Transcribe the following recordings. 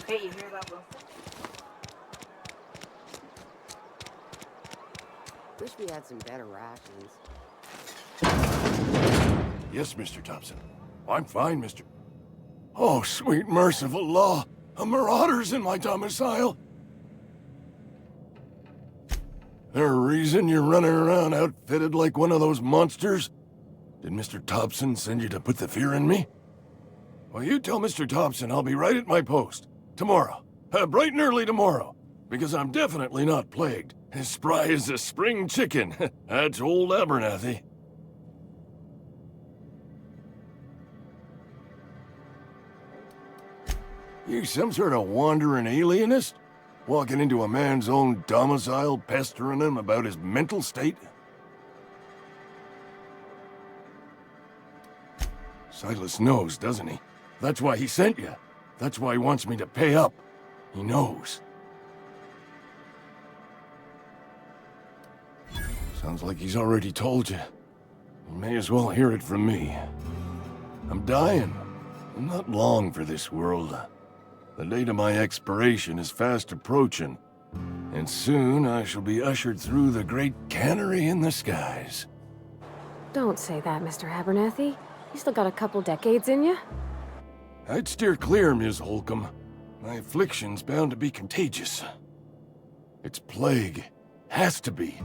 Hey, you hear about Wilson? Wish we had some better rations. Yes, Mr. Thompson. I'm fine, Mr. Oh, sweet merciful law! A marauder's in my domicile! There a reason you're running around outfitted like one of those monsters? Did Mr. Thompson send you to put the fear in me? Well, you tell Mr. Thompson I'll be right at my post. Tomorrow. Bright and early tomorrow. Because I'm definitely not plagued. As spry as a spring chicken. That's old Abernathy. You some sort of wandering alienist? Walking into a man's own domicile, pestering him about his mental state? Silas knows, doesn't he? That's why he sent you. That's why he wants me to pay up. He knows. Sounds like he's already told you. You may as well hear it from me. I'm dying. I'm not long for this world. The date of my expiration is fast approaching, and soon I shall be ushered through the great cannery in the skies. Don't say that, Mr. Abernathy. You still got a couple decades in you. I'd steer clear, Ms. Holcomb. My affliction's bound to be contagious. It's plague. Has to be.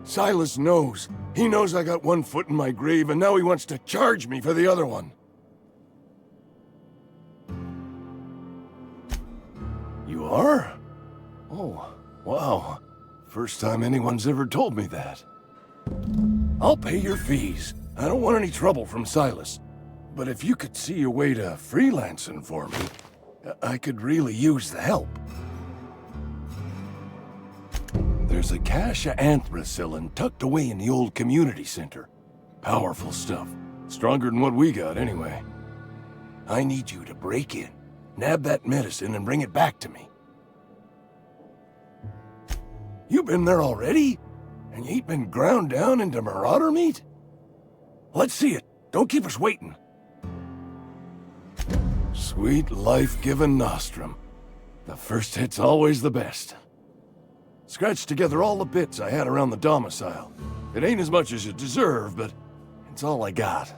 Silas knows. He knows I got one foot in my grave, and now he wants to charge me for the other one. You are? Oh, wow. First time anyone's ever told me that. I'll pay your fees. I don't want any trouble from Silas. But if you could see a way to freelancing for me, I could really use the help. There's a cache of anthracillin tucked away in the old community center. Powerful stuff. Stronger than what we got, anyway. I need you to break in, nab that medicine, and bring it back to me. You been there already? And you ain't been ground down into marauder meat? Let's see it. Don't keep us waiting. Sweet life-giving nostrum. The first hit's always the best. Scratched together all the bits I had around the domicile. It ain't as much as you deserve, but it's all I got.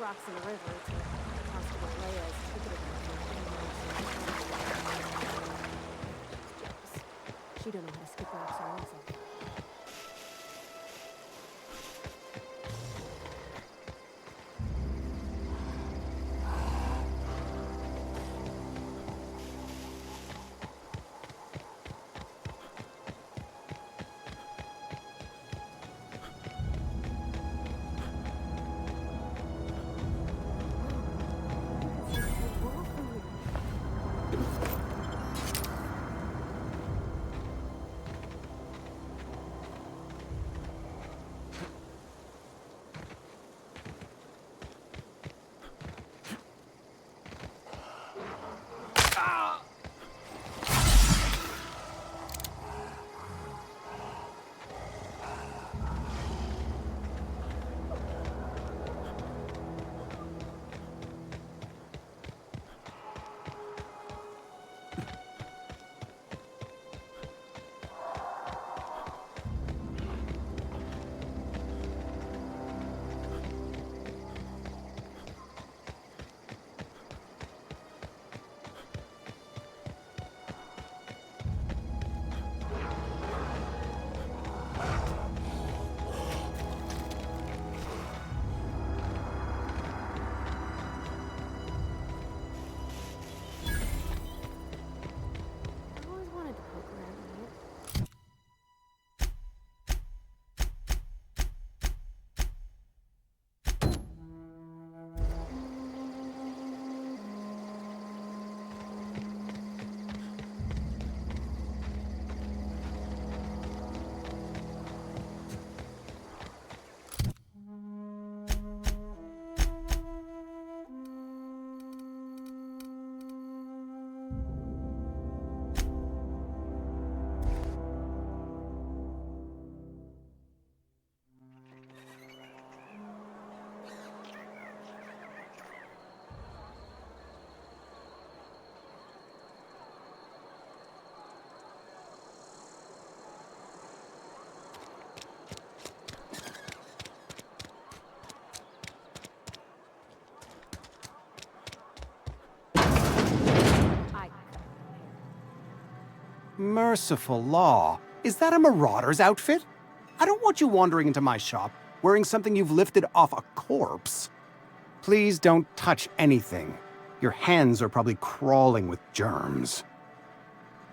Rocks in the river to Constable Leia's ticket. She don't know how to skip rocks or anything. Merciful law. Is that a marauder's outfit? I don't want you wandering into my shop wearing something you've lifted off a corpse. Please don't touch anything. Your hands are probably crawling with germs.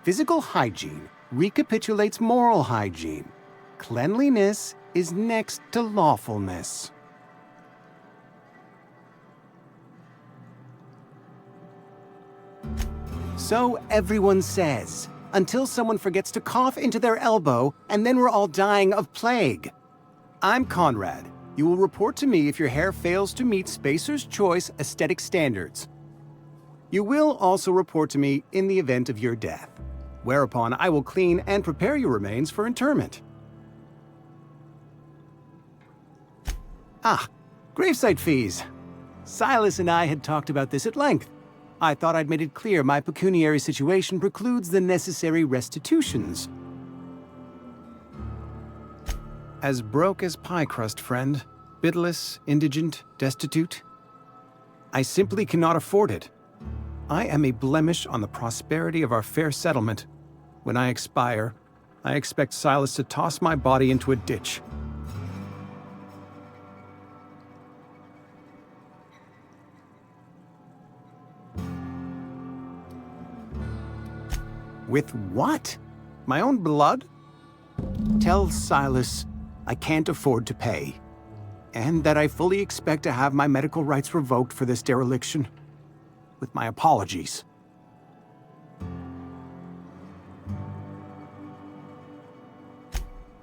Physical hygiene recapitulates moral hygiene. Cleanliness is next to lawfulness. So everyone says, until someone forgets to cough into their elbow, and then we're all dying of plague. I'm Conrad. You will report to me if your hair fails to meet Spacer's Choice aesthetic standards. You will also report to me in the event of your death, whereupon I will clean and prepare your remains for interment. Ah, gravesite fees. Silas and I had talked about this at length. I thought I'd made it clear my pecuniary situation precludes the necessary restitutions. As broke as pie crust, friend. Bidless, indigent, destitute. I simply cannot afford it. I am a blemish on the prosperity of our fair settlement. When I expire, I expect Silas to toss my body into a ditch. With what? My own blood? Tell Silas I can't afford to pay, and that I fully expect to have my medical rights revoked for this dereliction. With my apologies.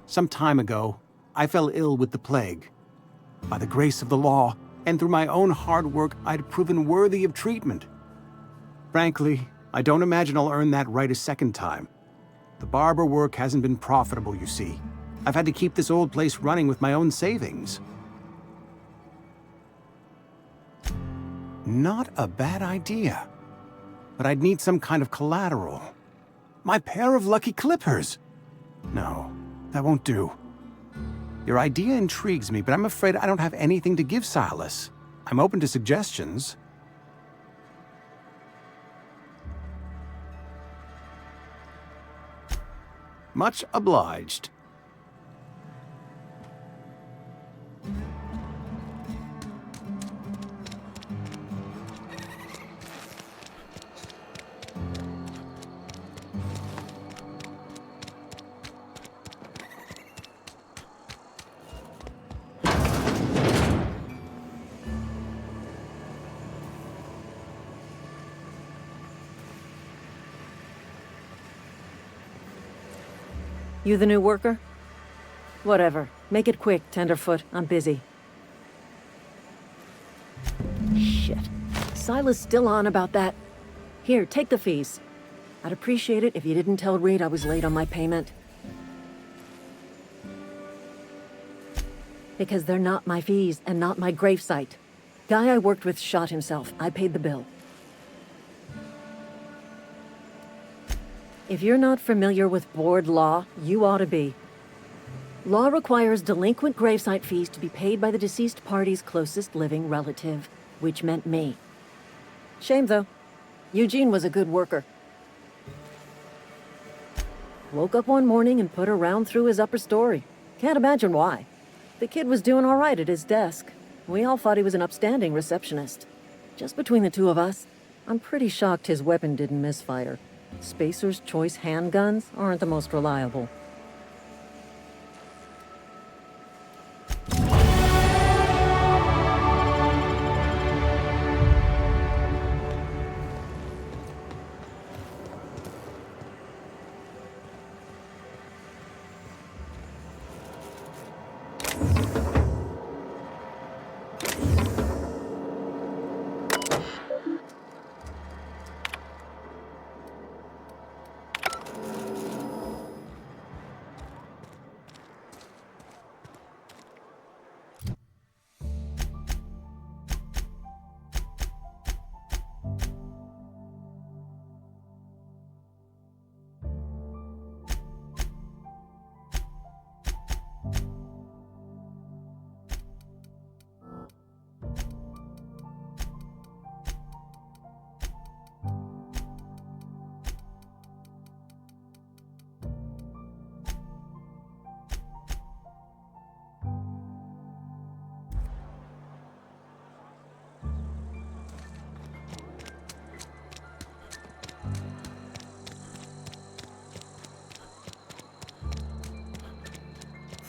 Some time ago, I fell ill with the plague. By the grace of the law, and through my own hard work, I'd proven worthy of treatment. Frankly, I don't imagine I'll earn that right a second time. The barber work hasn't been profitable, you see. I've had to keep this old place running with my own savings. Not a bad idea. But I'd need some kind of collateral. My pair of lucky clippers! No, that won't do. Your idea intrigues me, but I'm afraid I don't have anything to give Silas. I'm open to suggestions. Much obliged. You the new worker? Whatever. Make it quick, Tenderfoot. I'm busy. Shit. Silas still on about that. Here, take the fees. I'd appreciate it if you didn't tell Reed I was late on my payment. Because they're not my fees and not my gravesite. Guy I worked with shot himself. I paid the bill. If you're not familiar with board law, you ought to be. Law requires delinquent gravesite fees to be paid by the deceased party's closest living relative, which meant me. Shame, though. Eugene was a good worker. Woke up one morning and put a round through his upper story. Can't imagine why. The kid was doing all right at his desk. We all thought he was an upstanding receptionist. Just between the two of us, I'm pretty shocked his weapon didn't misfire. Spacer's Choice handguns aren't the most reliable.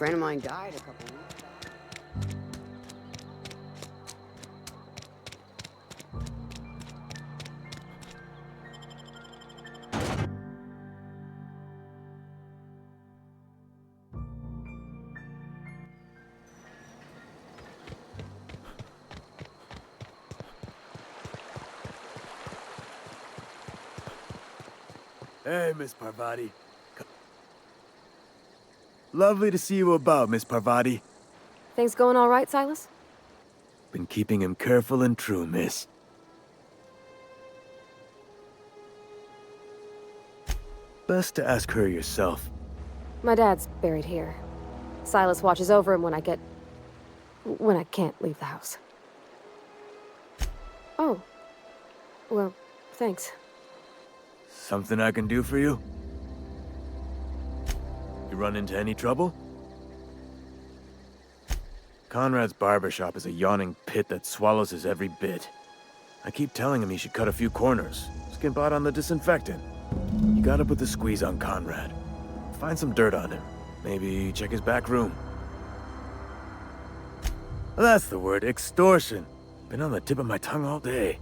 friend of mine died a couple weeks ago. Hey, Miss Parvati. Lovely to see you about, Miss Parvati. Things going all right, Silas? Been keeping him careful and true, miss. Best to ask her yourself. My dad's buried here. Silas watches over him when I can't leave the house. Oh. Well, thanks. Something I can do for you? You run into any trouble? Conrad's barbershop is a yawning pit that swallows his every bit. I keep telling him he should cut a few corners, skimp out on the disinfectant. You gotta put the squeeze on Conrad. Find some dirt on him. Maybe check his back room. That's the word, extortion. Been on the tip of my tongue all day.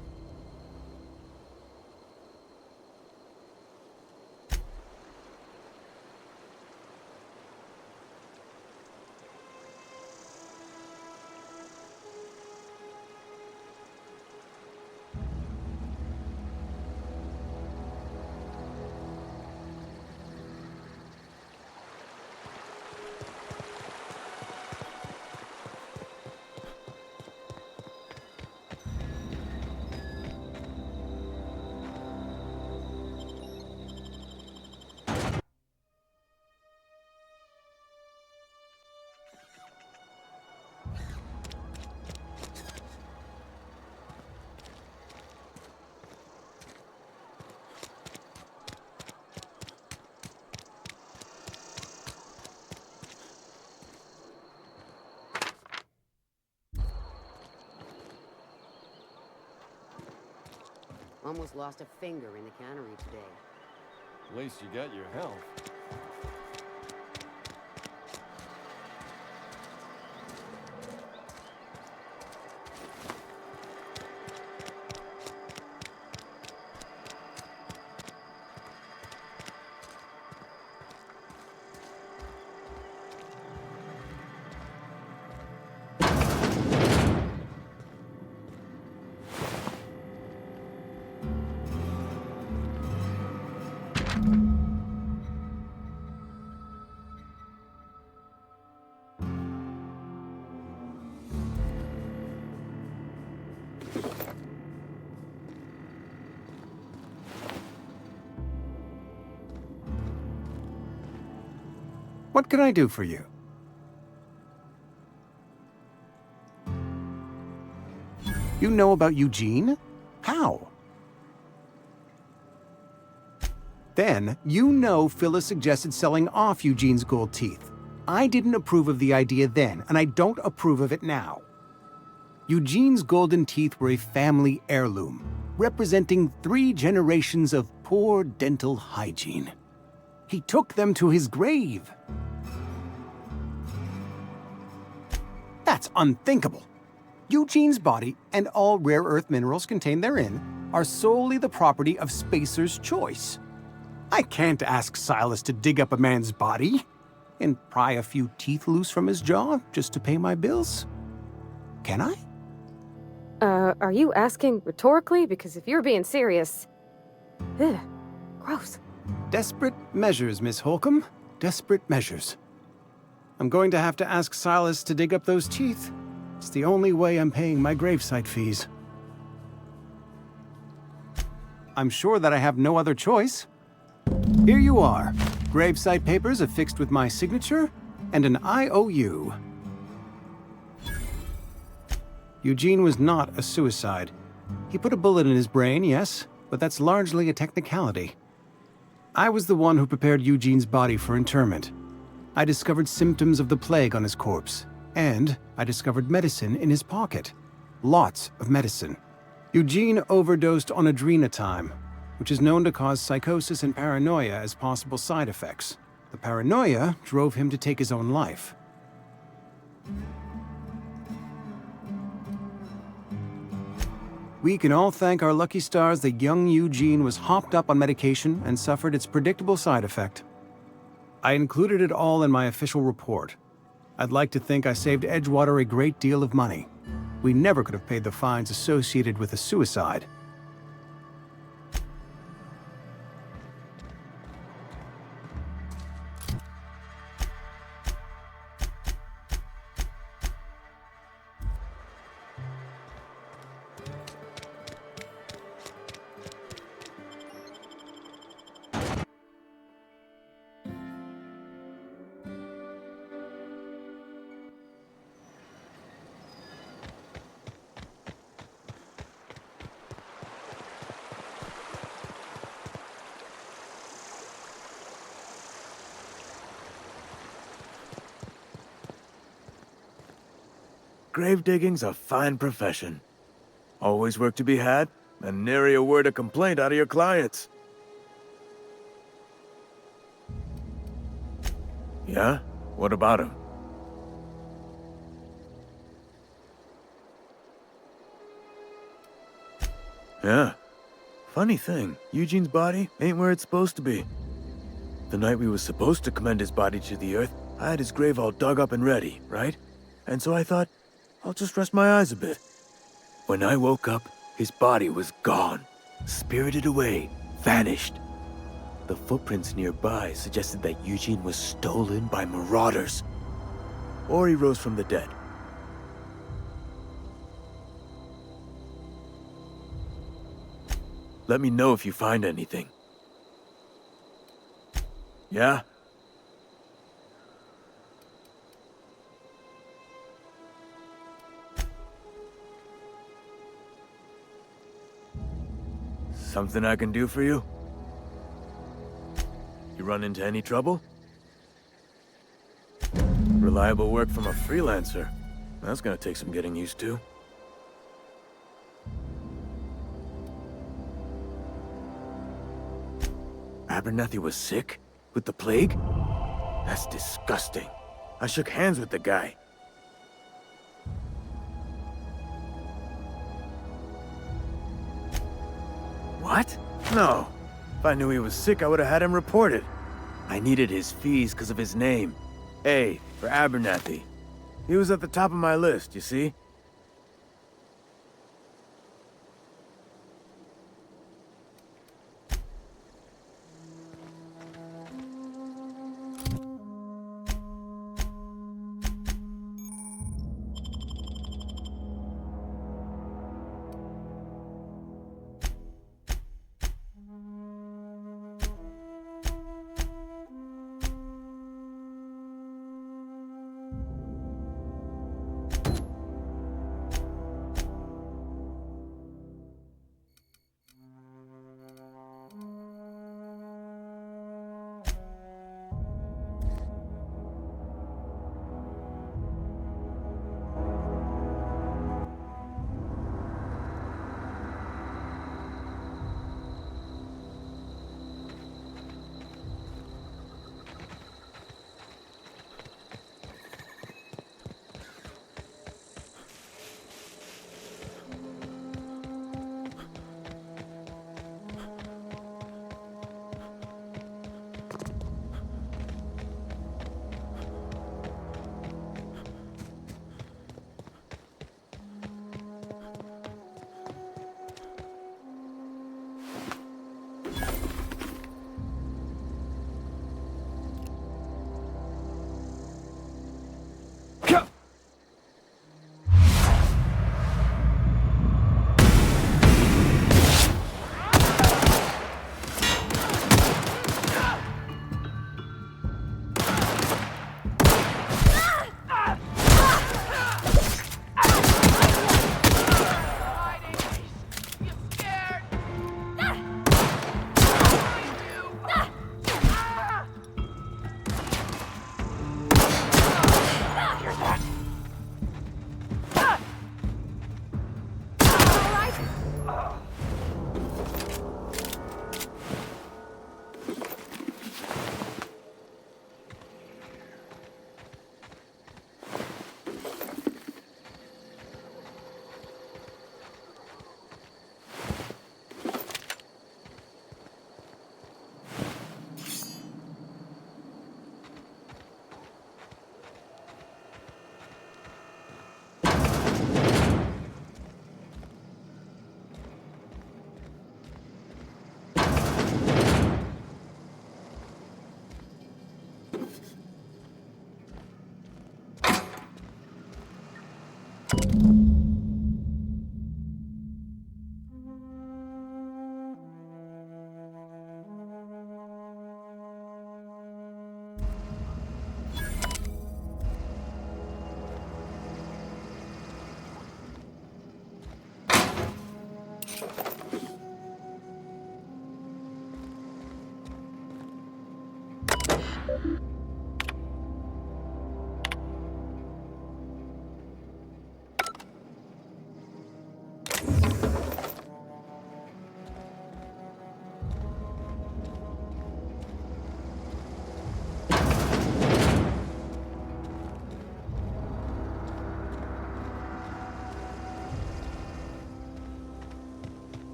Almost lost a finger in the cannery today. At least you got your health. What can I do for you? You know about Eugene? How? Then, you know Phyllis suggested selling off Eugene's gold teeth. I didn't approve of the idea then, and I don't approve of it now. Eugene's golden teeth were a family heirloom, representing 3 generations of poor dental hygiene. He took them to his grave. That's unthinkable. Eugene's body and all rare earth minerals contained therein are solely the property of Spacer's choice. I can't ask Silas to dig up a man's body and pry a few teeth loose from his jaw just to pay my bills. Can I? Are you asking rhetorically? Because if you're being serious... Ugh, gross. Desperate measures, Miss Holcomb. Desperate measures. I'm going to have to ask Silas to dig up those teeth. It's the only way I'm paying my gravesite fees. I'm sure that I have no other choice. Here you are. Gravesite papers affixed with my signature and an IOU. Eugene was not a suicide. He put a bullet in his brain, yes, but that's largely a technicality. I was the one who prepared Eugene's body for interment. I discovered symptoms of the plague on his corpse, and I discovered medicine in his pocket. Lots of medicine. Eugene overdosed on adrenatime, which is known to cause psychosis and paranoia as possible side effects. The paranoia drove him to take his own life. We can all thank our lucky stars that young Eugene was hopped up on medication and suffered its predictable side effect. I included it all in my official report. I'd like to think I saved Edgewater a great deal of money. We never could have paid the fines associated with the suicide. Grave digging's a fine profession. Always work to be had, and nary a word of complaint out of your clients. Yeah? What about him? Yeah. Funny thing, Eugene's body ain't where it's supposed to be. The night we was supposed to commend his body to the earth, I had his grave all dug up and ready, right? And so I thought, I'll just rest my eyes a bit. When I woke up, his body was gone. Spirited away, vanished. The footprints nearby suggested that Eugene was stolen by marauders. Or he rose from the dead. Let me know if you find anything. Yeah? Something I can do for you? You run into any trouble? Reliable work from a freelancer. That's gonna take some getting used to. Abernathy was sick? With the plague? That's disgusting. I shook hands with the guy. What? No. If I knew he was sick, I would have had him reported. I needed his fees because of his name. A, for Abernathy. He was at the top of my list, you see?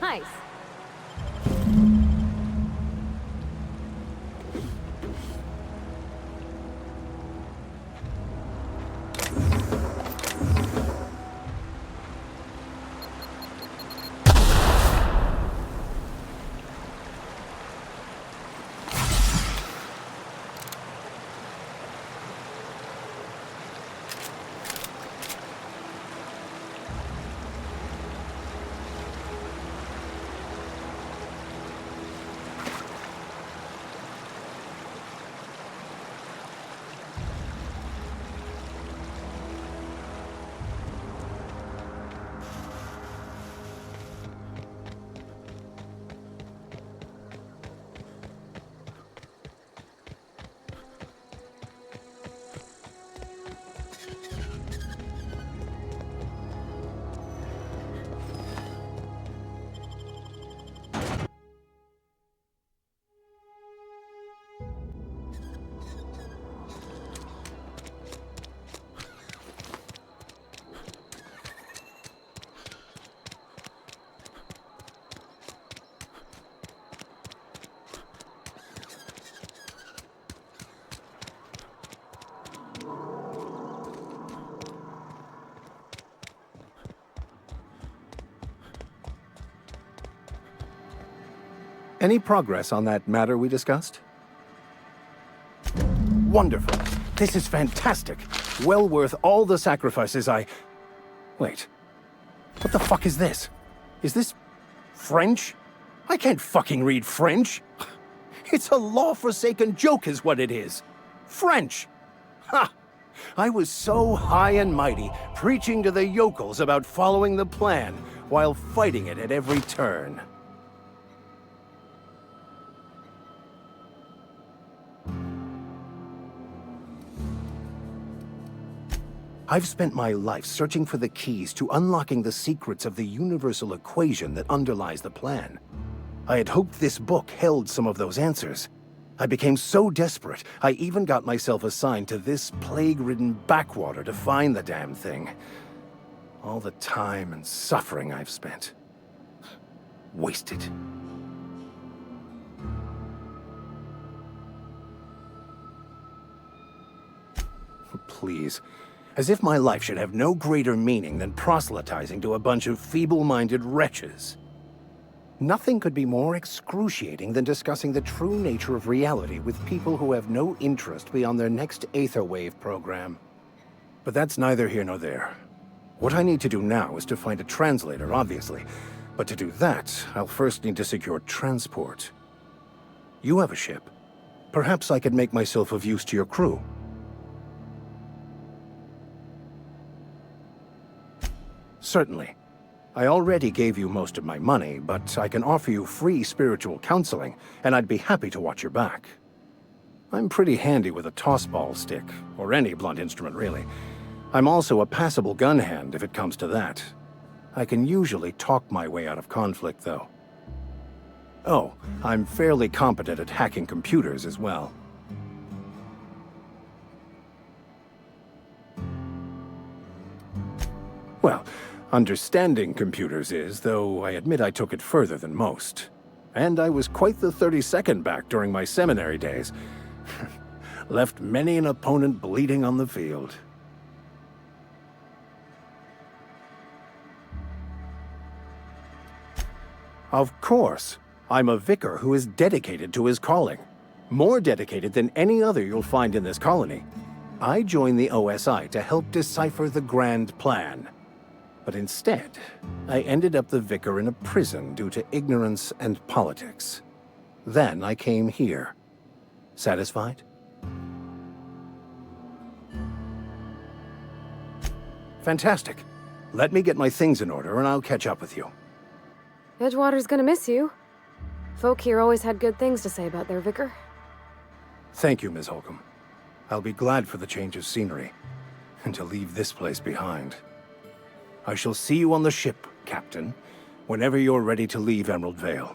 Nice. Any progress on that matter we discussed? Wonderful. This is fantastic. Well worth all the sacrifices I... Wait. What the fuck is this? Is this... French? I can't fucking read French. It's a law-forsaken joke is what it is. French! Ha! I was so high and mighty, preaching to the yokels about following the plan, while fighting it at every turn. I've spent my life searching for the keys to unlocking the secrets of the universal equation that underlies the plan. I had hoped this book held some of those answers. I became so desperate, I even got myself assigned to this plague-ridden backwater to find the damn thing. All the time and suffering I've spent. Wasted. Please. As if my life should have no greater meaning than proselytizing to a bunch of feeble-minded wretches. Nothing could be more excruciating than discussing the true nature of reality with people who have no interest beyond their next Aetherwave program. But that's neither here nor there. What I need to do now is to find a translator, obviously. But to do that, I'll first need to secure transport. You have a ship. Perhaps I could make myself of use to your crew. Certainly. I already gave you most of my money, but I can offer you free spiritual counseling, and I'd be happy to watch your back. I'm pretty handy with a tossball stick, or any blunt instrument really. I'm also a passable gun hand if it comes to that. I can usually talk my way out of conflict, though. Oh, I'm fairly competent at hacking computers as well. Well, understanding computers is, though I admit I took it further than most. And I was quite the 32nd back during my seminary days. Left many an opponent bleeding on the field. Of course. I'm a vicar who is dedicated to his calling. More dedicated than any other you'll find in this colony. I joined the OSI to help decipher the grand plan. But instead, I ended up the vicar in a prison due to ignorance and politics. Then I came here. Satisfied? Fantastic. Let me get my things in order and I'll catch up with you. Edgewater's gonna miss you. Folk here always had good things to say about their vicar. Thank you, Ms. Holcomb. I'll be glad for the change of scenery, and to leave this place behind. I shall see you on the ship, Captain, whenever you're ready to leave Emerald Vale.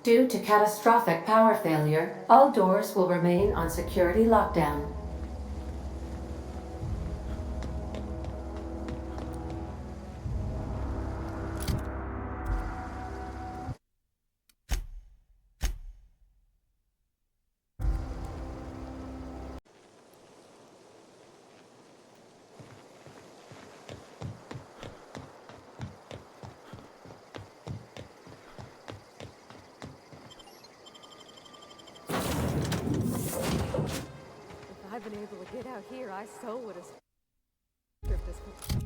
Due to catastrophic power failure, all doors will remain on security lockdown. If I'd been able to get out here, I so would have stripped this.